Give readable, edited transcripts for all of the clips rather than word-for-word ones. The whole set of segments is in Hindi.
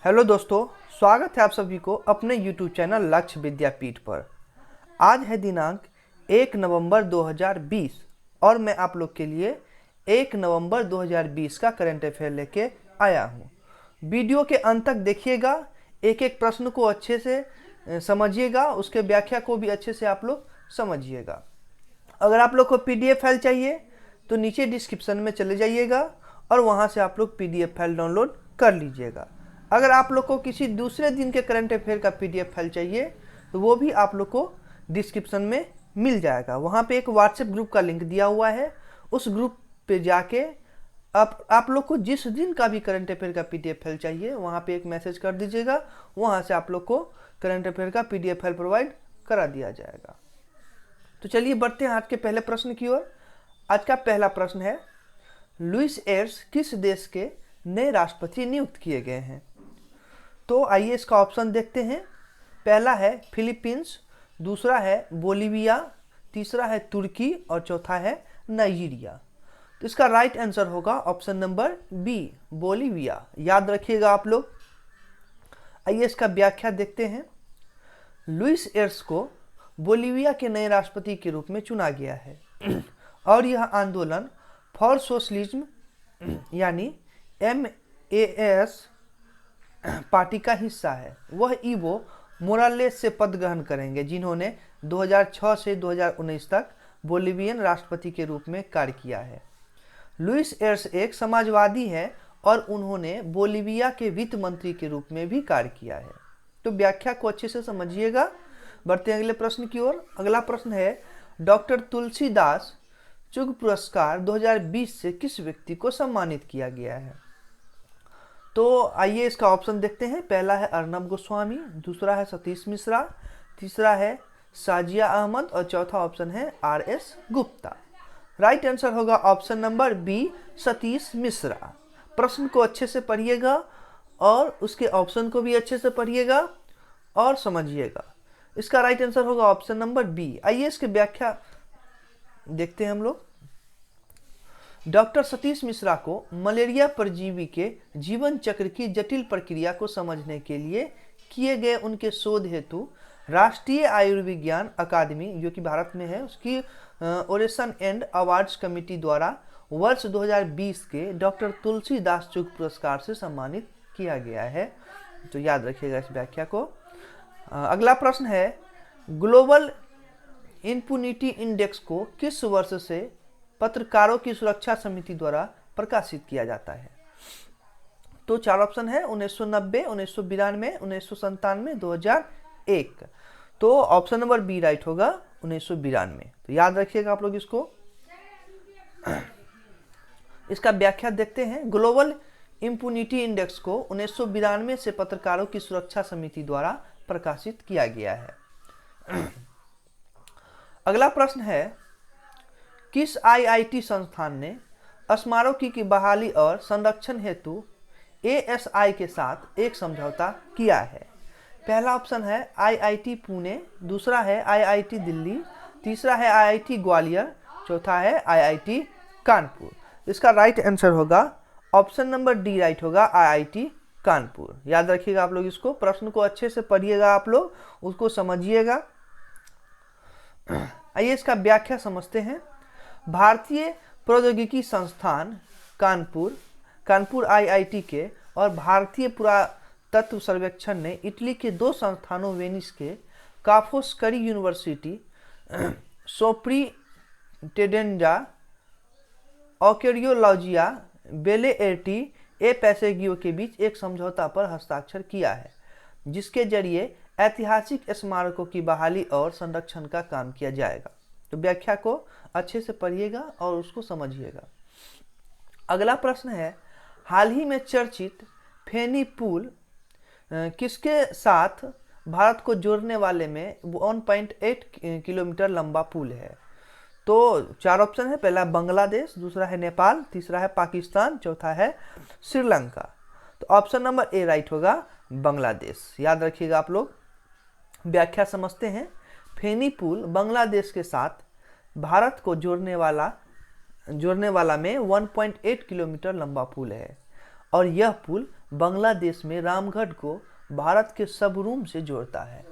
हेलो दोस्तों, स्वागत है आप सभी को अपने YouTube चैनल लक्ष्य विद्यापीठ पर। आज है दिनांक 1 नवंबर 2020 और मैं आप लोग के लिए 1 नवंबर 2020 का करंट अफेयर लेके आया हूँ। वीडियो के अंत तक देखिएगा, एक एक प्रश्न को अच्छे से समझिएगा, उसके व्याख्या को भी अच्छे से आप लोग समझिएगा। अगर आप लोग को PDF फाइल चाहिए तो नीचे डिस्क्रिप्शन में चले जाइएगा और वहाँ से आप लोग PDF फाइल डाउनलोड कर लीजिएगा। अगर आप लोग को किसी दूसरे दिन के करंट अफेयर का PDF फाइल चाहिए तो वो भी आप लोग को डिस्क्रिप्शन में मिल जाएगा। वहाँ पे एक व्हाट्सएप ग्रुप का लिंक दिया हुआ है, उस ग्रुप पे जाके आप लोग को जिस दिन का भी करंट अफेयर का PDF फाइल चाहिए वहाँ पे एक मैसेज कर दीजिएगा, वहाँ से आप लोग को करंट अफेयर का PDF फाइल प्रोवाइड करा दिया जाएगा। तो चलिए बढ़ते हैं आज के पहले प्रश्न की ओर। आज का पहला प्रश्न है, लुइस एर्स किस देश के नए राष्ट्रपति नियुक्त किए गए हैं? तो आइए इसका ऑप्शन देखते हैं। पहला है फिलीपींस, दूसरा है बोलीविया, तीसरा है तुर्की और चौथा है नाइजीरिया। तो इसका राइट आंसर होगा ऑप्शन नंबर बी, बोलीविया। याद रखिएगा आप लोग। आइए इसका व्याख्या देखते हैं। लुइस एर्स को बोलीविया के नए राष्ट्रपति के रूप में चुना गया है और यह आंदोलन फॉर सोशलिज्म यानी MAS पार्टी का हिस्सा है। वह इवो मोरालेस से पद ग्रहण करेंगे, जिन्होंने 2006 से 2019 तक बोलीवियन राष्ट्रपति के रूप में कार्य किया है। लुइस एर्स एक समाजवादी है और उन्होंने बोलीविया के वित्त मंत्री के रूप में भी कार्य किया है। तो व्याख्या को अच्छे से समझिएगा। बढ़ते हैं अगले प्रश्न की ओर। अगला प्रश्न है, डॉक्टर तुलसीदास चुग पुरस्कार 2020 से किस व्यक्ति को सम्मानित किया गया है? तो आइए इसका ऑप्शन देखते हैं। पहला है अर्नब गोस्वामी, दूसरा है सतीश मिश्रा, तीसरा है साजिया अहमद और चौथा ऑप्शन है RS गुप्ता। राइट आंसर होगा option number B, Satish Mishra. प्रश्न को अच्छे से पढ़िएगा और उसके ऑप्शन को भी अच्छे से पढ़िएगा और समझिएगा। इसका राइट आंसर होगा ऑप्शन नंबर बी। आइए इसकी व्याख्या देखते हैं हम लोग। डॉक्टर सतीश मिश्रा को मलेरिया परजीवी के जीवन चक्र की जटिल प्रक्रिया को समझने के लिए किए गए उनके शोध हेतु राष्ट्रीय आयुर्विज्ञान अकादमी, जो कि भारत में है, उसकी ओरेसन एंड अवार्ड्स कमेटी द्वारा वर्ष 2020 के डॉक्टर तुलसीदास चुग पुरस्कार से सम्मानित किया गया है। तो याद रखिएगा इस व्याख्या को। अगला प्रश्न है, ग्लोबल इम्पुनिटी इंडेक्स को किस वर्ष से पत्रकारों की सुरक्षा समिति द्वारा प्रकाशित किया जाता है? तो चार ऑप्शन है, 1990, 1992, 1997, 2001। तो ऑप्शन नंबर बी राइट होगा, 1992। तो याद रखिएगा आप लोग इसको। इसका व्याख्या देखते हैं। ग्लोबल इम्पुनिटी इंडेक्स को 1992 से पत्रकारों की सुरक्षा समिति द्वारा प्रकाशित किया गया है। अगला प्रश्न है, किस IIT संस्थान ने स्मारकों की बहाली और संरक्षण हेतु ASI के साथ एक समझौता किया है? पहला ऑप्शन है IIT पुणे, दूसरा है IIT दिल्ली, तीसरा है IIT ग्वालियर, चौथा है IIT कानपुर। इसका राइट आंसर होगा ऑप्शन नंबर डी राइट होगा, IIT कानपुर। याद रखिएगा आप लोग इसको। प्रश्न को अच्छे से पढ़िएगा आप लोग, उसको समझिएगा। आइए इसका व्याख्या समझते हैं। भारतीय प्रौद्योगिकी संस्थान कानपुर IIT के और भारतीय पुरातत्व सर्वेक्षण ने इटली के दो संस्थानों वेनिस के काफोस्करी यूनिवर्सिटी, सोप्री टेडेंजा ऑकेरियोलॉजिया बेले एर्टी ए पैसेगियो के बीच एक समझौता पर हस्ताक्षर किया है, जिसके जरिए ऐतिहासिक स्मारकों की बहाली और संरक्षण का काम किया जाएगा। तो व्याख्या को अच्छे से पढ़िएगा और उसको समझिएगा। अगला प्रश्न है, हाल ही में चर्चित फेनी पुल किसके साथ भारत को जोड़ने वाले में 1.8 किलोमीटर लंबा पुल है? तो चार ऑप्शन है। पहला बांग्लादेश, दूसरा है नेपाल, तीसरा है पाकिस्तान, चौथा है श्रीलंका। तो ऑप्शन नंबर ए राइट होगा, बांग्लादेश। याद रखिएगा आप लोग। व्याख्या समझते हैं। फेनी पुल बांग्लादेश के साथ भारत को जोड़ने वाला में 1.8 किलोमीटर लंबा पुल है और यह पुल बांग्लादेश में रामगढ़ को भारत के सबरूम से जोड़ता है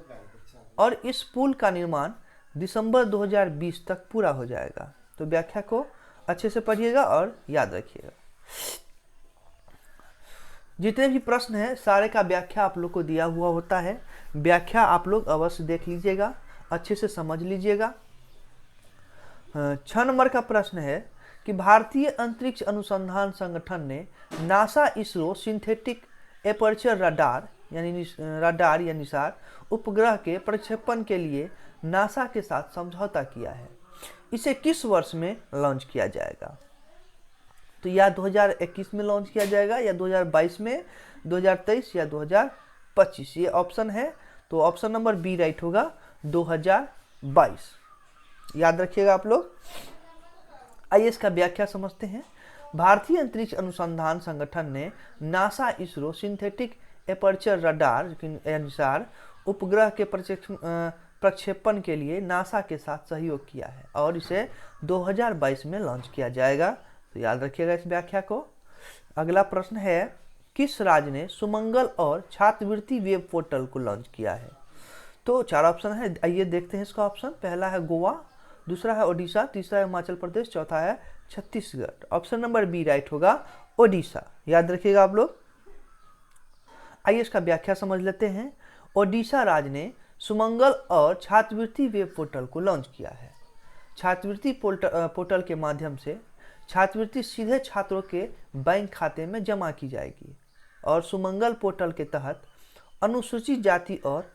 और इस पुल का निर्माण दिसंबर 2020 तक पूरा हो जाएगा। तो व्याख्या को अच्छे से पढ़िएगा और याद रखिएगा। जितने भी प्रश्न हैं सारे का व्याख्या आप लोग को दिया हुआ होता है। व्याख्या आप लोग अवश्य देख लीजिएगा, अच्छे से समझ लीजिएगा। 6 नंबर का प्रश्न है कि भारतीय अंतरिक्ष अनुसंधान संगठन ने NASA ISRO synthetic aperture radar या निसार उपग्रह के प्रक्षेपण के लिए नासा के साथ समझौता किया है। इसे किस वर्ष में लॉन्च किया जाएगा? तो या 2021 में लॉन्च किया जाएगा, या 2022 में, 2023 या 2025, ये ऑप्शन है। तो ऑप्शन नंबर बी राइट होगा, 2022। याद रखिएगा आप लोग। आइए इसका व्याख्या समझते हैं। भारतीय अंतरिक्ष अनुसंधान संगठन ने NASA ISRO synthetic aperture radar Nisar उपग्रह के प्रक्षेपण के लिए नासा के साथ सहयोग किया है और इसे 2022 में लॉन्च किया जाएगा। तो याद रखिएगा इस व्याख्या को। अगला प्रश्न है, किस राज्य ने सुमंगल और छात्रवृत्ति वेब पोर्टल को लॉन्च किया है? तो 4 ऑप्शन है, आइए देखते हैं इसका ऑप्शन। पहला है गोवा, दूसरा है ओडिशा, तीसरा है हिमाचल प्रदेश, चौथा है Chhattisgarh. Option number B right होगा, ओडिशा। याद रखिएगा आप लोग। आइए इसका व्याख्या समझ लेते हैं। ओडिशा राज्य ने सुमंगल और छात्रवृत्ति वेब पोर्टल को लॉन्च किया है। छात्रवृत्ति पोर्टल के माध्यम से छात्रवृत्ति सीधे छात्रों के बैंक खाते में जमा की जाएगी और सुमंगल पोर्टल के तहत अनुसूचित जाति और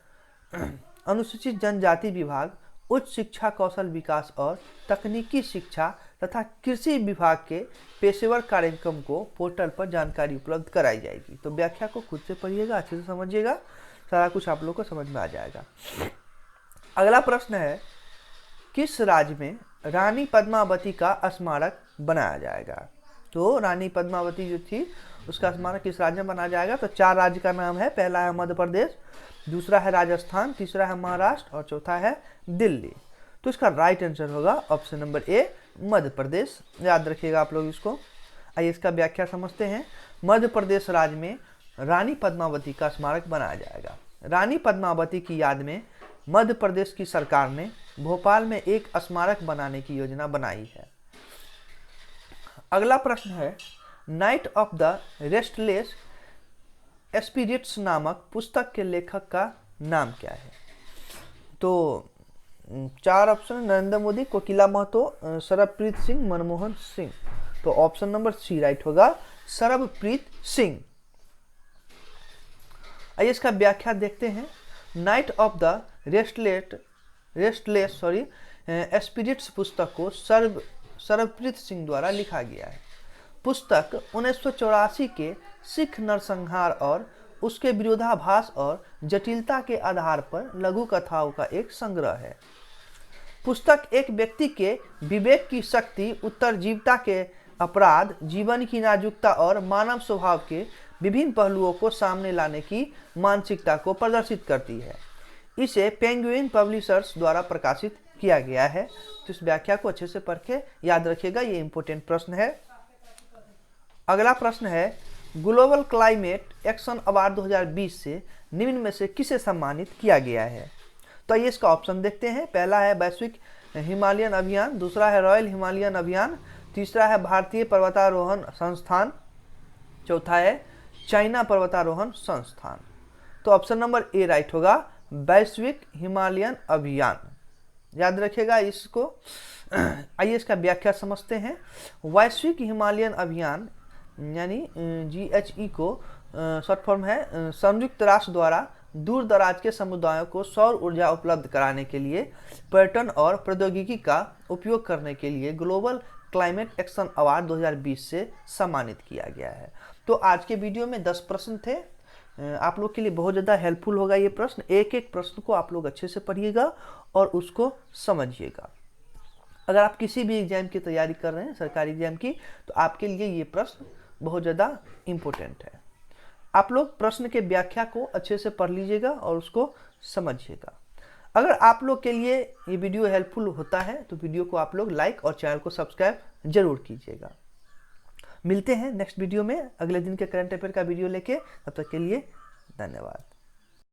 अनुसूचित जनजाति विभाग, उच्च शिक्षा, कौशल विकास और तकनीकी शिक्षा तथा कृषि विभाग के पेशेवर कार्यक्रम को पोर्टल पर जानकारी उपलब्ध कराई जाएगी। तो व्याख्या को खुद से पढ़िएगा, अच्छे से समझिएगा, सारा कुछ आप लोग को समझ में आ जाएगा। अगला प्रश्न है, किस राज्य में रानी पद्मावती का स्मारक बनाया जाएगा? तो रानी पद्मावती जो थी उसका स्मारक किस राज्य में बनाया जाएगा? तो 4 राज्य का नाम है। पहला है मध्य प्रदेश, दूसरा है राजस्थान, तीसरा है महाराष्ट्र और चौथा है दिल्ली। तो इसका राइट आंसर होगा option number A, Madhya Pradesh. याद रखिएगा आप लोग इसको। आइए इसका व्याख्या समझते हैं। मध्य प्रदेश राज्य में रानी पद्मावती का स्मारक बनाया जाएगा। रानी पद्मावती की याद में मध्य प्रदेश की सरकार ने भोपाल में एक स्मारक बनाने की योजना बनाई है। अगला प्रश्न है, night of the restless spirits नामक पुस्तक के लेखक का नाम क्या है? तो 4 ऑप्शन, नरेंद्र मोदी, कोकिला महतो, सरबप्रीत सिंह, मनमोहन सिंह। तो ऑप्शन नंबर सी राइट होगा, सरबप्रीत सिंह। आइए इसका व्याख्या देखते हैं। Night of the restless spirits पुस्तक को सरबप्रीत सिंह द्वारा लिखा गया है। पुस्तक 1984 के सिख नरसंहार और उसके विरोधाभास और जटिलता के आधार पर लघु कथाओं का एक संग्रह है। पुस्तक एक व्यक्ति के विवेक की शक्ति, उत्तरजीविता के अपराध, जीवन की नाजुकता और मानव स्वभाव के विभिन्न पहलुओं को सामने लाने की मानसिकता को प्रदर्शित करती है। इसे पेंगुइन पब्लिशर्स द्वारा प्रकाशित किया गया है। तो इस व्याख्या को अच्छे से पढ़ के याद रखिएगा, ये इंपॉर्टेंट प्रश्न है। अगला प्रश्न है, ग्लोबल क्लाइमेट एक्शन अवार्ड 2020 से निम्न में से किसे सम्मानित किया गया है? तो ये इसका ऑप्शन देखते हैं। पहला है वैश्विक हिमालयन अभियान, दूसरा है रॉयल हिमालयन अभियान, तीसरा है भारतीय पर्वतारोहण संस्थान, चौथा है चाइना पर्वतारोहण संस्थान। तो ऑप्शन नंबर ए राइट होगा, वैश्विक हिमालयन अभियान। याद रखिएगा इसको। आइए इसका व्याख्या समझते हैं। वैश्विक हिमालयन अभियान यानी GHE को शॉर्ट फॉर्म है, संयुक्त राष्ट्र द्वारा दूर दराज के समुदायों को सौर ऊर्जा उपलब्ध कराने के लिए पर्यटन और प्रौद्योगिकी का उपयोग करने के लिए ग्लोबल क्लाइमेट एक्शन अवार्ड 2020 से सम्मानित किया गया है। तो आज के वीडियो में 10 प्रश्न थे। आप लोग के लिए बहुत ज़्यादा हेल्पफुल होगा ये प्रश्न। एक एक प्रश्न को आप लोग अच्छे से पढ़िएगा और उसको समझिएगा। अगर आप किसी भी एग्जाम की तैयारी कर रहे हैं, सरकारी एग्जाम की, तो आपके लिए ये प्रश्न बहुत ज़्यादा इम्पोर्टेंट है। आप लोग प्रश्न के व्याख्या को अच्छे से पढ़ लीजिएगा और उसको समझिएगा। अगर आप लोग के लिए ये वीडियो हेल्पफुल होता है तो वीडियो को आप लोग लाइक और चैनल को सब्सक्राइब जरूर कीजिएगा। मिलते हैं नेक्स्ट वीडियो में अगले दिन के करंट अफेयर का वीडियो लेके। तब तक के लिए धन्यवाद।